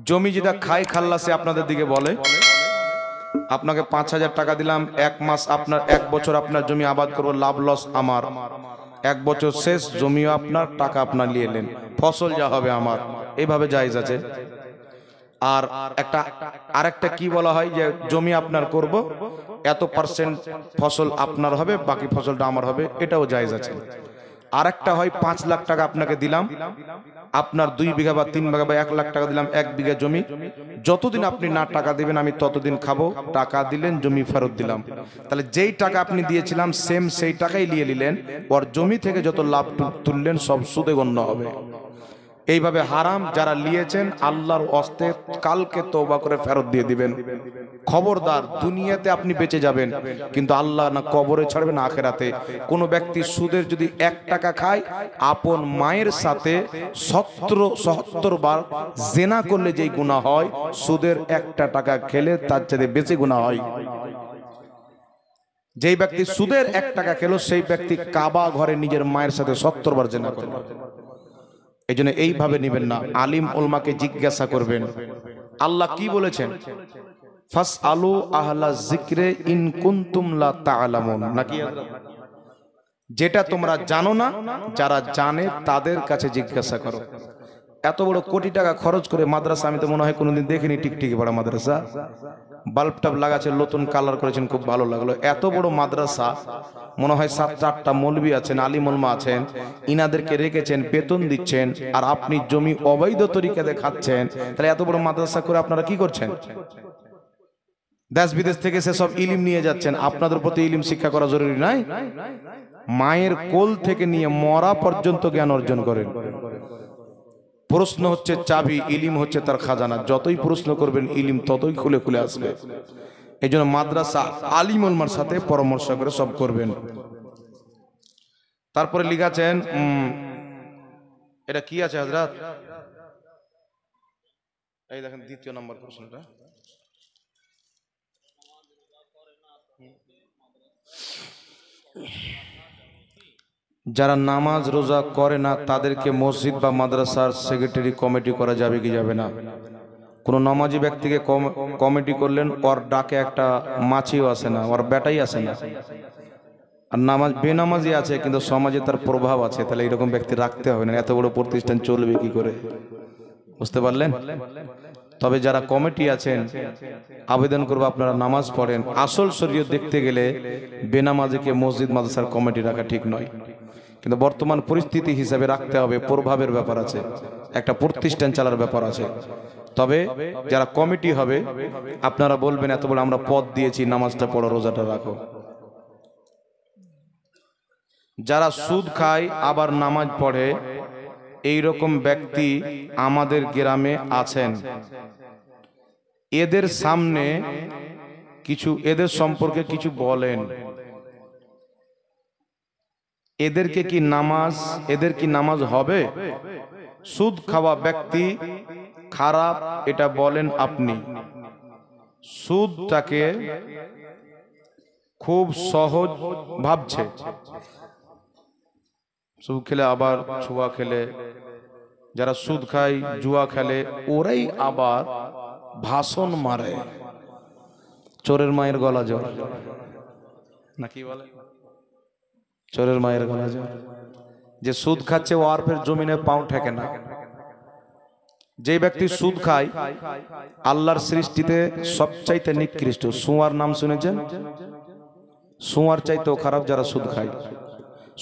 জমি যেটা খাই খাল্লাসে আপনাদের দিকে বলে, আপনাকে 5,000 টাকা দিলাম, 1 মাস আপনার 1 বছর আপনার জমি আবাদ করবো, লাভ লস আমার, 1 বছর শেষ জমিও আপনার, টাকা আপনার নিয়ে এলেন, ফসল যা হবে আমার, এইভাবে জায়েজ আছে। আর আরেকটা কি বলা হয় যে জমি আপনার করব, এত পার্সেন্ট ফসল আপনার হবে, বাকি ফসলটা আমার হবে, এটাও জায়েজ আছে। আরেকটা হয় 5 লাখ টাকা আপনাকে দিলাম, আপনার 2 বিঘা বা 3 বিঘা বা 1 লাখ টাকা দিলাম 1 বিঘা জমি, যতদিন আপনি না টাকা দিবেন আমি ততদিন খাবো, টাকা দিলেন জমি ফেরত দিলাম। তাহলে যেই টাকা আপনি দিয়েছিলাম সেম সেই টাকাই নিয়ে নিলেন, ওর জমি থেকে যত লাভ তুললেন সব সুদে গণ্য হবে। এইভাবে হারাম যারা নিয়েছেন আল্লাহর ওয়াস্তে কালকে তওবা করে ফেরত দিয়ে দিবেন। খবরদার, দুনিয়াতে আপনি বেঁচে যাবেন কিন্তু আল্লাহ না কবরে ছাড়বেন আখেরাতে। কোন ব্যক্তি সুদের যদি 1 টাকা খায়, আপন মায়ের সাথে 77 বার জিনা করলে যেই গুনাহ হয়, সুদের 1টা টাকা খেলে তার চেয়ে বেশি গুনাহ হয়। যেই ব্যক্তি সুদের 1 টাকা খেলো সেই ব্যক্তি কাবা ঘরে নিজের মায়ের সাথে 70 বার জিনা করলো। এই জন্য এইভাবে নিবেন না, আলিম উলমাকে জিজ্ঞাসা করবেন। আল্লাহ কি বলেছেন? ফাসআলু আহলা যিকরে ইন কুনতুম লা তা'লামুন, নাকি যেটা তোমরা জানো না, যারা জানে তাদের কাছে জিজ্ঞাসা করো। এত বড় কোটি টাকা খরচ করে মাদ্রাসা আমি তো মনে হয় কোনোদিন দেখিনি, টিকটিকি পড়া মাদ্রাসা, বাল্ব টাব লাগাচ্ছে, নতুন কালার করেছেন, খুব ভালো লাগলো। এত বড় মাদ্রাসা, মনে হয় 7-8টা মৌলবি আছেন, আলিম উলমা আছেন, ইনাদেরকে রেখেছেন, বেতন দিচ্ছেন, আর আপনি জমি অবৈধ তরিকাতে খাচ্ছেন। তাহলে এত বড় মাদ্রাসা করে আপনারা কি করছেন? দেশ বিদেশ থেকে সে সব ইলিম নিয়ে যাচ্ছেন, আপনাদের প্রতি ইলিম শিক্ষা করা জরুরি নাই? মায়ের কোল থেকে নিয়ে মরা পর্যন্ত জ্ঞান অর্জন করেন। প্রশ্ন হচ্ছে চাবি, ইলিম হচ্ছে তার খাজানা। যতই প্রশ্ন করবেন ইলিম ততই খুলে খুলে আসবে। এই জন্য মাদ্রাসা আলিম উলমার সাথে পরামর্শ করে সব করবেন। তারপরে লিখাছেন, এটা কি আছে হযরত? এই দেখেন 2য় নম্বর প্রশ্নটা। যারা নামাজ রোজা করে না তাদেরকে মসজিদ বা মাদ্রাসার সেক্রেটারি কমিটি করা যাবে কি যাবে না? কোন নামাজি ব্যক্তিকে কমিটি করলেন, ওর ডাকে একটা মাছিও আসে না, ওর বেটাই আসে না, আর নামাজ বেনামাজি আছে কিন্তু সমাজে তার প্রভাব আছে, তাহলে এরকম ব্যক্তি রাখতে হবে না। এত বড় প্রতিষ্ঠান চলবে কি করে? বুঝতে পারলেন? তবে যারা কমিটি আছেন আবেদন করবো আপনারা নামাজ পড়েন। আসল শরীয়ত দেখতে গেলে বেনামাজিকে মসজিদ মাদ্রাসার কমিটি রাখা ঠিক নয়, কিন্তু বর্তমান পরিস্থিতি হিসাবে রাখতে হবে। প্রভাবের ব্যাপার আছে, একটা প্রতিষ্ঠান চালার ব্যাপার আছে। তবে যারা কমিটি হবে আপনারা বলবেন এত বড় আমরা পদ দিয়েছি, নামাজটা পড়ো, রোজাটা রাখো। যারা সুদ খায় আবার নামাজ পড়ে, এই রকম ব্যক্তি আমাদের গ্রামে আছেন। এদের সামনে কিছু, এদের সম্পর্কে কিছু বলেন। এদের কি নামাজ হবে? সুদ খাওয়া ব্যক্তি খারাপ এটা বলেন আপনি। সুদটাকে খুব সহজ ভাবছে, সুদ খেলে আবার জুয়া খেলে, যারা সুদ খায় জুয়া খেলে ওরাই আবার ভাষণ মারে, চোরের মায়ের গলা জল, নাকি বলে? চোরের মায়ের গলা জল। যে সুদ খাচ্ছে ও আর ফের জমিনে পাও ঠেকে না। যে ব্যক্তি সুদ খায়, আল্লাহর সৃষ্টিতে সবচাইতে নিকৃষ্ট শুয়ার নাম শুনেছেন? শুয়ার চাইতেও খারাপ যারা সুদ খায়।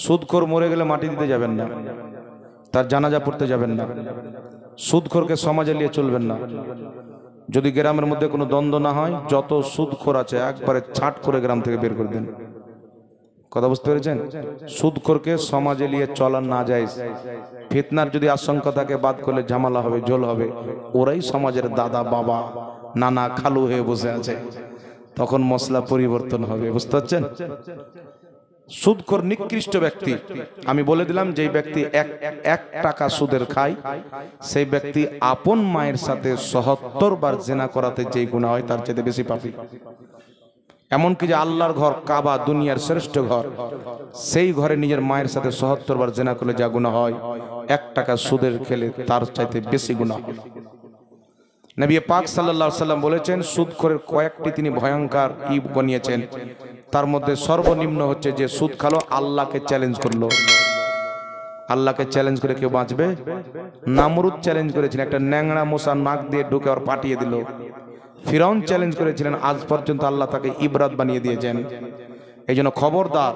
সুদখোর মরে গেলে মাটি দিতে যাবেন না, তার জানাজা পড়তে যাবেন না, সুদখোরকে সমাজে নিয়ে চলবেন না। যদি গ্রামের মধ্যে কোনো দ্বন্দ্ব না হয়, যত সুদখোর আছে একবারে ছাট করে গ্রাম থেকে বের করে দেন। কথা বুঝতে পেরেছেন? সুদখোরকে সমাজে নিয়ে চলা না যায়। ফিতনার যদি আশঙ্কা থাকে, বাদ করলে ঝামেলা হবে, জল হবে। ওরাই সমাজের দাদা বাবা নানা খালু হয়ে বসে আছে, তখন মশলা পরিবর্তন হবে। বুঝতে পারছেন? সুদখোর নিকৃষ্ট ব্যক্তি। আমি বলে দিলাম, যে ব্যক্তি এক টাকা সুদের খায় সেই ব্যক্তি আপন মায়ের সাথে ৭৭ বার জিনা করাতে যেই গুনাহ হয় তার চেয়ে বেশি পাপী। এমনকি যে আল্লাহর ঘর কাবা, দুনিয়ার শ্রেষ্ঠ ঘর, সেই ঘরে নিজের মায়ের সাথে ৭৭ বার জিনা করলে যা গুনাহ হয়, 1 টাকা সুদের খেলে তার চাইতে বেশি গুনাহ হয়। নবী পাক সাল্লাল্লাহু আলাইহি সাল্লাম বলেছেন সুদখোরের কয়েকটি তিনি ভয়ঙ্কর বানিয়েছেন। তার মধ্যে সর্বনিম্ন হচ্ছে যে সুদ খালো আল্লাহকে চ্যালেঞ্জ করলো। আল্লাহকে চ্যালেঞ্জ করে কেউ বাঁচবে? নামরুদ চ্যালেঞ্জ করেছিলেন, একটা ন্যাংরা মশা নাক দিয়ে ঢুকে আর পাঠিয়ে দিল। ফিরাউন চ্যালেঞ্জ করেছিলেন, আজ পর্যন্ত আল্লাহ তাকে ইবরাত বানিয়ে দিয়েছেন। এই জন্য খবরদার,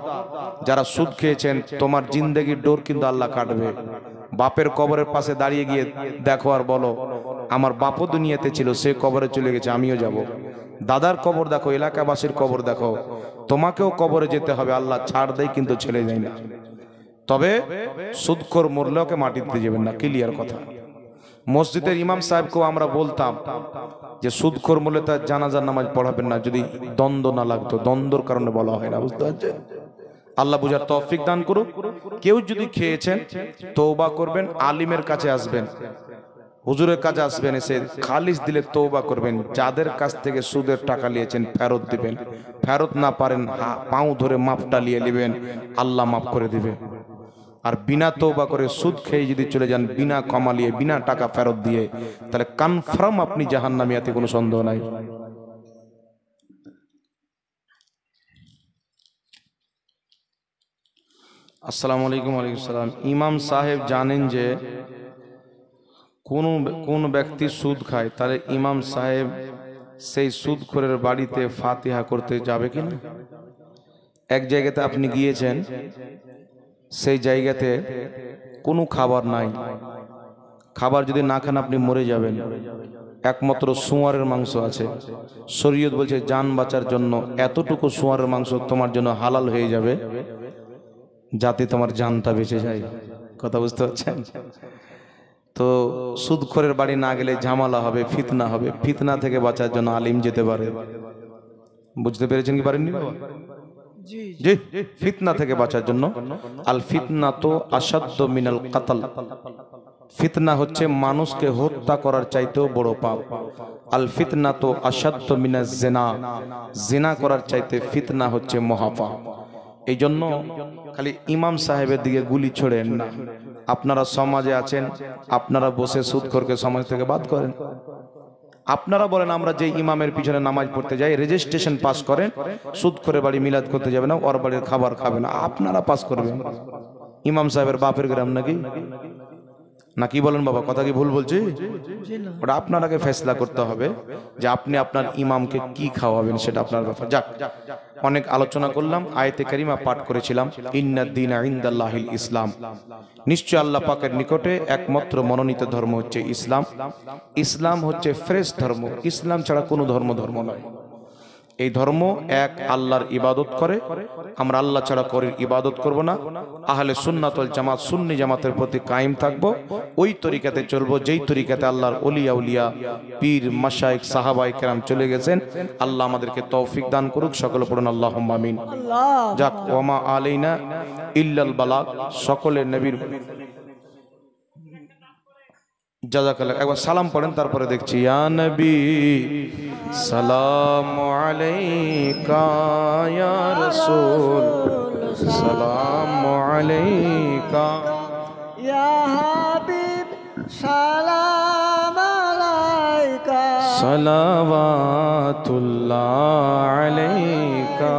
যারা সুদ খেয়েছেন তোমার জিন্দেগির ডোর কিন্তু আল্লাহ কাটবে। বাপের কবরের পাশে দাঁড়িয়ে গিয়ে দেখো আর বলো আমার বাপও দুনিয়াতে ছিল, সে কবরে চলে গেছে, আমিও যাব। দাদার কবর দেখো, এলাকাবাসীর কবর দেখো, তোমাকেও কবরে যেতে হবে। আল্লাহ ছাড় দেয় কিন্তু ছেড়ে দেয় না। তবে সুদখোর মরলে ওকে মাটি দিতে যাবেন না, ক্লিয়ার কথা। মসজিদের ইমাম সাহেবকেও আমরা বলতাম যে সুদখোর মরলে তার জানাজার নামাজ পড়াবেন না, যদি দ্বন্দ্ব না লাগতো। দ্বন্দ্বর কারণে বলা হয় না, বুঝতে পারছেন? আল্লাহ বুঝার তৌফিক দান করুক। কেউ যদি খেয়েছেন তওবা করবেন, আলিমের কাছে আসবেন, হুজুরের কাছে আসবেন, এসে খালিস দিলে তওবা করবেন। যাদের কাছ থেকে সুদের টাকা নিয়েছেন ফেরত দিবেন। ফেরত না পারেন পাও ধরে মাপটা নিয়ে নেবেন, আল্লাহ মাফ করে দিবে। আর বিনা তওবা করে সুদ খেয়ে যদি চলে যান, বিনা ক্ষমা নিয়ে, বিনা টাকা ফেরত দিয়ে, তাহলে কনফার্ম আপনি জাহান্নামী, এতে কোনো সন্দেহ নাই। আসসালামু আলাইকুম। ওয়ালাইকুম সালাম। ইমাম সাহেব জানেন যে কোন ব্যক্তি সুদ খায়, তাহলে ইমাম সাহেব সেই সুদখোরের বাড়িতে ফাতিহা করতে যাবে কিনা? এক জায়গাতে আপনি গিয়েছেন, সেই জায়গাতে কোনো খাবার নাই, খাবার যদি না খান আপনি মরে যাবেন। একমাত্র শুঁয়ারের মাংস আছে। শরীয়ত বলছে জান বাঁচার জন্য এতটুকু শুঁয়ারের মাংস তোমার জন্য হালাল হয়ে যাবে, যাতে তোমার জানটা বেঁচে যায়। কথা বুঝতে পারছেন? তো সুদখোরের বাড়ি না গেলে ঝামেলা হবে, ফিতনা হবে। ফিতনা থেকে বাঁচার জন্য আলিম যেতে পারে। বুঝতে পেরেছেন কি পারেননি বাবা? জি, ফিতনা থেকে বাঁচার জন্য। আল ফিতনা তো আসাদ্দ মিনাল কাতাল। ফিতনা হচ্ছে মানুষকে হত্যা করার চাইতেও বড় পাপ। আল ফিতনা তো আসাদ্দ মিনাজ জিনা। জিনা করার চাইতে ফিতনা হচ্ছে মহাপাপ। এই জন্য খালি ইমাম সাহেবের দিকে গুলি ছোড়েন না। আপনারা সমাজে আছেন, আপনারা বসে সুদখোরকে সমাজ থেকে বাদ করেন। আপনারা বলেন আমরা যে ইমামের পিছনে নামাজ পড়তে যাই, রেজিস্ট্রেশন পাস করেন, সুদখোরের বাড়ি মিলাদ করতে যাবে না, ওর বাড়ির খাবার খাবে না, আপনারা পাস করবেন। ইমাম সাহেবের বাপের গ্রাম নাকি? না কি বলেন বাবা? কথা কি ভুল বলছি? ওটা আপনারাকে ফেসলা করতে হবে যে আপনি আপনার ইমামকে কি খাওয়াবেন, সেটা আপনার ব্যাপার। যাক, অনেক আলোচনা করলাম, আয়াতে কারিমা পাঠ করেছিলাম, ইন্নাদ দীনা ইনদাল্লাহিল ইসলাম। নিশ্চয় আল্লাহ পাকের নিকটে একমাত্র মনোনীত ধর্ম হচ্ছে ইসলাম। ইসলাম হচ্ছে ফ্রেশ ধর্ম। ইসলাম ছাড়া কোনো ধর্ম নয়। এই ধর্ম এক আল্লাহর ইবাদত করে, আমরা আল্লাহ ছাড়া করির ইবাদত করব না। আহলে সুন্নাত ওয়াল জামাত, সুন্নি জামাতের প্রতি কায়েম থাকব, ওই তরিকাতে চলবো যেই তরিকাতে আল্লাহর ওলিয়া উলিয়া পীর মাশায়েখ সাহাবায়ে কেরাম চলে গেছেন। আল্লাহ আমাদেরকে তৌফিক দান করুক। সকলে পড়ুন আল্লাহুম্মা আমিন। যাক, ওয়ামা আলাইনা ইল্লাল বালাগ। সকলে নবীর জাযাকাল্লাহ। একবার সালাম পড়েন, তারপরে দেখছি। ইয়া নবী সালামু আলাইকা, ইয়া রাসূল সালামু আলাইকা, ইয়া হাবিব সালাম আলাইকা, সালাওয়াতুল্লাহ আলাইকা।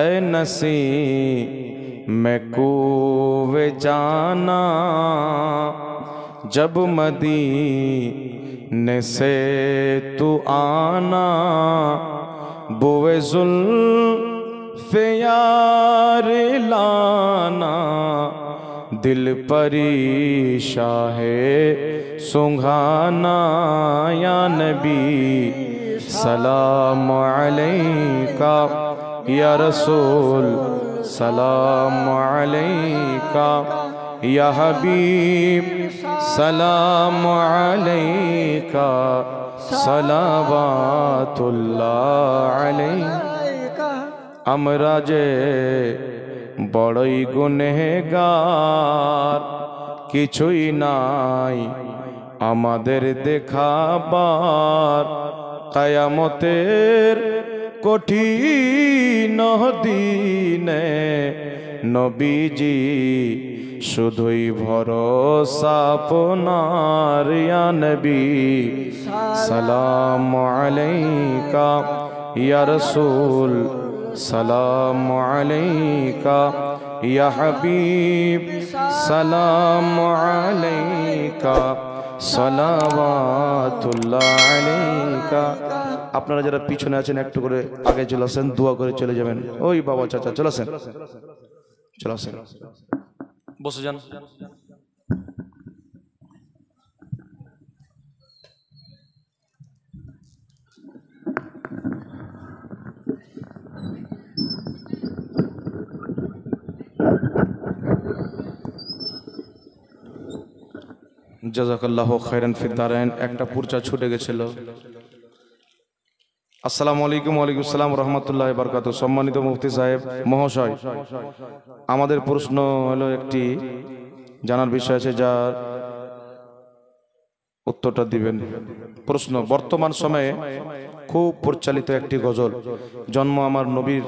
এ নসীম কুবে জানা, जब मदीने से तू आना, बुए जुल्फ़े यार लाना, दिल परीशान है सुंघाना। या नबी सलाम अलैका, या रसूल सलाम अलैका, या हबीब सलाम अलैका, सलावातुल्लाह अलैका। আমরা যে বড়ই গুনেহগার, কিছুই নাই আমাদের দেখাবার। কিয়ামতের কঠিন দিনে নবীজি শুধুই ভরসা আপনার ইয়া নবী সালাম আলাইকা ইয়া রাসূল সালাম আলাইকা ইয়া হাবিব সালাম আলাইকা সালাওয়াতুল্লাহ আলাইকা। আপনারা যারা পিছনে আছেন একটু করে আগে চলে আসেন, দোয়া করে চলে যাবেন। ওই বাবা চাচা চলে আসেন, চলে আসেন, বসে যান। জাযাকাল্লাহু খায়রান ফিদ দারাইন। একটা পূর্চা ছুটে গেছিল। আসসালামু আলাইকুম। ওয়ালাইকুম আসসালাম রহমতুল্লাহ বারকাতুহু। সম্মানিত মুফতি সাহেব মহাশয়, আমাদের প্রশ্ন হলো একটি, জানার বিষয় আছে, যার উত্তরটা দিবেন। প্রশ্ন: বর্তমান সময়ে খুব পরিচালিত একটি গজল, জন্ম আমার নবীর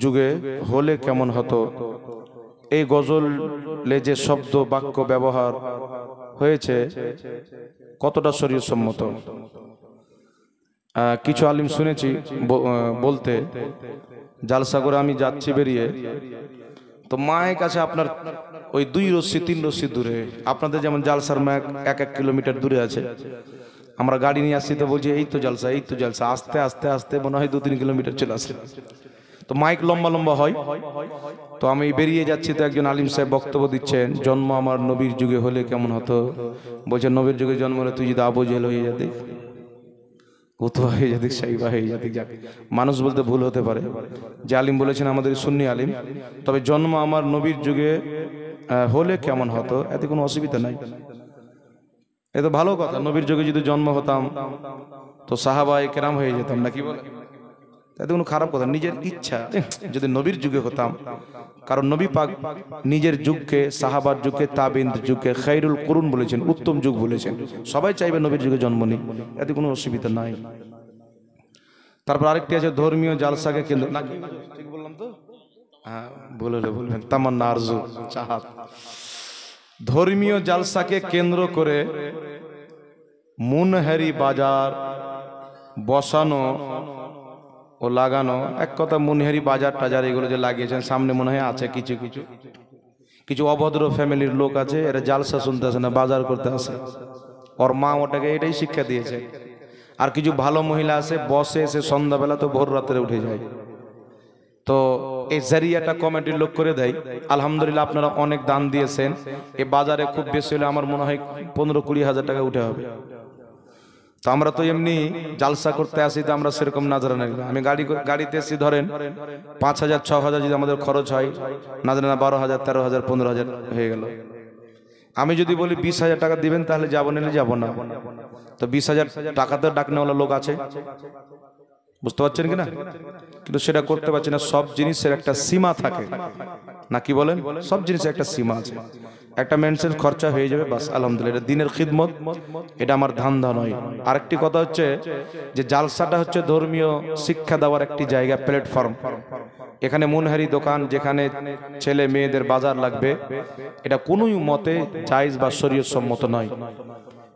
যুগে হলে কেমন হতো। এই গজলে যে শব্দ বাক্য ব্যবহার হয়েছে কতটা শরীয়ত সম্মত? কিছু আলিম শুনেছি বলতে, জালসা করে আমি যাচ্ছি বেরিয়ে, তো মায়ের কাছে আপনার ওই 2 রশ্মি 3 রশ্মি দূরে, আপনাদের যেমন জালসার মায়ের 1 কিলোমিটার দূরে আছে, আমরা গাড়ি নিয়ে আসছি তো বলছি এই তো জালসা, এই তো জালসা, আস্তে আস্তে আস্তে মনে হয় 2-3 কিলোমিটার চলে আসে, তো মাইক লম্বা লম্বা হয়। তো আমি বেরিয়ে যাচ্ছি, তো একজন আলিম সাহেব বক্তব্য দিচ্ছেন, জন্ম আমার নবীর যুগে হলে কেমন হতো। বলছেন নবীর যুগে জন্ম হলে তুই যদি আবু জেহেল হয়ে যেতে, উতবা হয়ে যেতে, সাইবা হয়ে যেতে। মানুষ বলতে ভুল হতে পারে, যে আলিম বলেছেন আমাদের সুন্নি আলিম, তবে জন্ম আমার নবীর যুগে হলে কেমন হতো, এতে কোনো অসুবিধা নাই। এ তো ভালো কথা, নবীর যুগে যদি জন্ম হতাম তো সাহাবায়ে কেরাম হয়ে যেতাম, নাকি বলে? এতে কোনো খারাপ কথা, নিজের ইচ্ছা যদি নবীর যুগে হতাম, কারণ নবী পাক নিজের যুগকে, সাহাবার যুগকে, তাবিঈনদের যুগকে খায়রুল কুরুন বলেছেন, উত্তম যুগ বলেছেন। সবাই চাইবে নবীর যুগে জন্ম নিই, এতে কোনো অসুবিধা নাই। তারপর আরেকটি আছে, ধর্মীয় জালসাকে কেন্দ্র, নাকি ঠিক বললাম তো? হ্যাঁ, বললে বলবেন তামান্না, আরজু, চাহাত। ধর্মীয় জালসাকে কেন্দ্র করে মুনহারি বাজার বসানো ও লাগানো, এক কথা মুনহারি বাজার টাজার এগুলো যে লাগিয়েছেন, সামনে মনে হয় আছে কিছু কিছু কিছু অভদ্র ফ্যামিলির লোক আছে, এরা জালসা শুনতে আসে না, বাজার করতে আসে। ওর মা ওটাকে এটাই শিক্ষা দিয়েছে। আর কিছু ভালো মহিলা আছে, বসে এসে সন্ধ্যাবেলা তো ভোর রাত্রে উঠে যায়, তো এই জারিয়াটা কমিটির লোক করে দেয়। আলহামদুলিল্লাহ, আপনারা অনেক দান দিয়েছেন। এই বাজারে খুব বেশি হলে আমার মনে হয় 15-20 হাজার টাকা উঠে হবে। তো আমরা তো এমনি জালসা করতে আসি, তো আমরা সেরকম নাজরানা, আমি গাড়িতে এসি, ধরেন 5,000-6,000 যদি আমাদের খরচ হয়, নাজরানা 12,000, 13,000, 15,000 হয়ে গেল। আমি যদি বলি 20,000 টাকা দিবেন, তাহলে যাবো, নিলে যাবো না। তো 20,000 টাকাতে ডাকনেওয়ালা লোক আছে, বুঝতে পারছেন কিনা? কিন্তু সেটা করতে পারছি না। সব জিনিসের একটা সীমা থাকে, নাকি বলেন? সব জিনিসের একটা সীমা আছে, একটা মেনটেন্স খরচা হয়ে যাবে, বাস আলহামদুলিল্লাহ। এটা দিনের খিদমত, এটা আমার ধান্দা নয়। আরেকটি কথা হচ্ছে যে জালসাটা হচ্ছে ধর্মীয় শিক্ষা দেওয়ার একটি জায়গা, প্ল্যাটফর্ম। এখানে মুনহারি দোকান, যেখানে ছেলে মেয়েদের বাজার লাগবে, এটা কোনোই মতে জায়েজ বা শরীয়ত সম্মত নয়।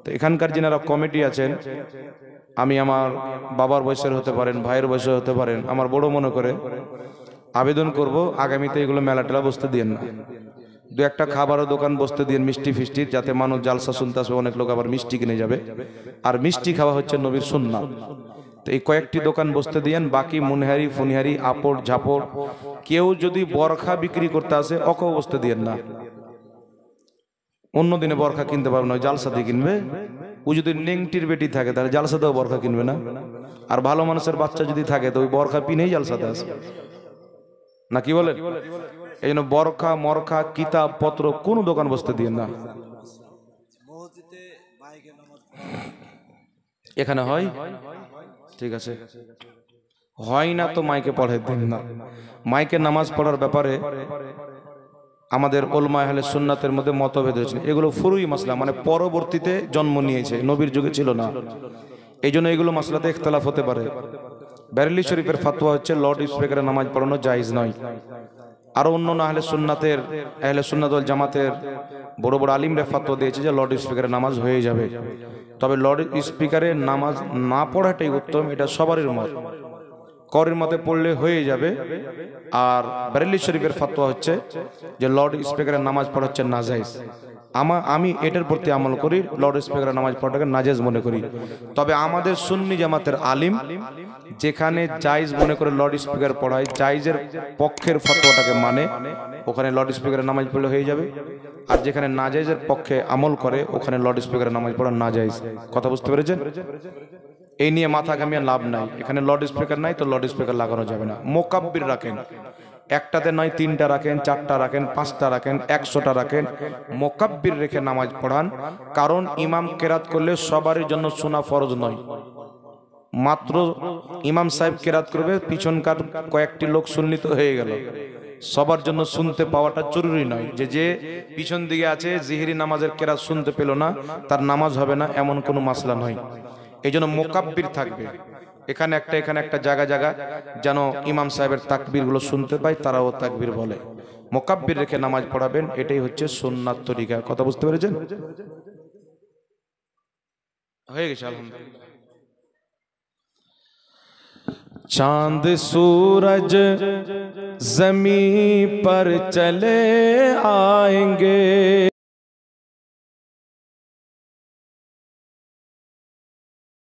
তো এখানকার যিনারা কমিটি আছেন, আমি আমার বাবার বয়সের হতে পারেন, ভাইয়ের বয়সের হতে পারেন, আমার বড় মনে করে আবেদন করব, আগামীতে এগুলো মেলা টেলা বসতে দিয়েন না। 2-1টা খাবারের দোকান বসতে দিন, মিষ্টি ফিষ্টির, যাতে মানুষ জালসা শুনতে আসবে, অনেক লোক আবার মিষ্টি কিনে যাবে। আর মিষ্টি খাওয়া হচ্ছে নবীর সুন্নাত। তো এই কয়েকটি দোকান বসতে দিয়েন। বাকি মুনহারি ফুনহারি, আপড় ঝাপড়, কেউ যদি বরখা বিক্রি করতে আসে, ওকেও বসতে দিয়েন না। অন্য দিনে বরখা কিনতে পারবে না, জালসা দিয়ে কিনবে। ও যদি নেংটির বেটি থাকে, তাহলে জালসাতেও বরখা কিনবে না। আর ভালো মানুষের বাচ্চা যদি থাকে, তো ওই বরখা পিনেই জালসাতে আসবে, নাকি বলেন? এই জন্য বরখা মরখা কিতাব পত্র কোনো দোকান বসতে দিয়ে না। এখানে হয়, ঠিক আছে, হয় না তো মাইকে পড়াই দেন না। মাইকে নামাজ পড়ার ব্যাপারে আমাদের উলামায়ে আহলে সুন্নাতের মধ্যে মতভেদ হয়েছে। এগুলো ফুরুই মাসলা, মানে পরবর্তীতে জন্ম নিয়েছে, নবীর যুগে ছিল না। এই জন্য এগুলো মাসলাতে ইখতিলাফ হতে পারে। বেরেলি শরীফের ফতোয়া হচ্ছে লাউড স্পিকারে নামাজ পড়ানো জায়েজ নয়। আরো অন্য আহলে সুন্নাত ওয়াল জামাতের বড় বড় আলিমরা ফতোয়া দিয়েছে যে লাউড স্পিকারে নামাজ হয়ে যাবে, তবে লাউড স্পিকারে নামাজ না পড়াটাই উত্তম, এটা সবারই মত। করির মতে পড়লে হয়ে যাবে। আর বেরেলি শরীফের ফতোয়া হচ্ছে যে লাউড স্পিকারে নামাজ পড়া হচ্ছে নাজায়েজ। আমি এটার প্রতি আমল করি, লাউড স্পিকারে নামাজ পড়াটাকে নাজায়েজ মনে করি। তবে আমাদের সুন্নি জামাতের আলিম যেখানে জায়েজ মনে করে লাউড স্পিকার পড়ায়, জায়েজের পক্ষের ফতোয়াটাকে মানে, ওখানে লাউড স্পিকারে নামাজ পড়লে হয়ে যাবে। আর যেখানে নাজায়েজের পক্ষে আমল করে, ওখানে লাউড স্পিকারে নামাজ পড়া নাজায়েজ। কথা বুঝতে পেরেছেন? এই নিয়ে মাথা ঘামিয়ে লাভ নাই। এখানে লাউড স্পিকার নাই তো লাউড স্পিকার লাগানো যাবে না। মোকাব্বির রাখেন, একটাতে নয় 3টা রাখেন, 4টা রাখেন, 5টা রাখেন, 100টা রাখেন, মোকাব্বির রেখে নামাজ পড়ান। কারণ ইমাম কেরাত করলে সবারই জন্য শোনা ফরজ নয়। মাত্র ইমাম সাহেব কেরাত করবে, পিছনকার কয়েকটি লোক সুন্নিত হয়ে গেল, সবার জন্য শুনতে পাওয়াটা জরুরি নয়। যে পিছন দিকে আছে জিহরি নামাজের কেরাত শুনতে পেল না, তার নামাজ হবে না, এমন কোনো মাসলা নয়। এই জন্য মোকাব্বির থাকবে এখানে একটা জায়গা যেন ইমাম সাহেবের তাকবীর গুলো শুনতে পায়, তারাও তাকবীর বলে। মোকাব্বির রেখে নামাজ পড়াবেন, এটাই হচ্ছে সুন্নাত তরিকা। কথা বুঝতে পেরেছেন? হয়ে গেছে আলহামদুলিল্লাহ। चांद सूरज जमीन पर चले आएंगे।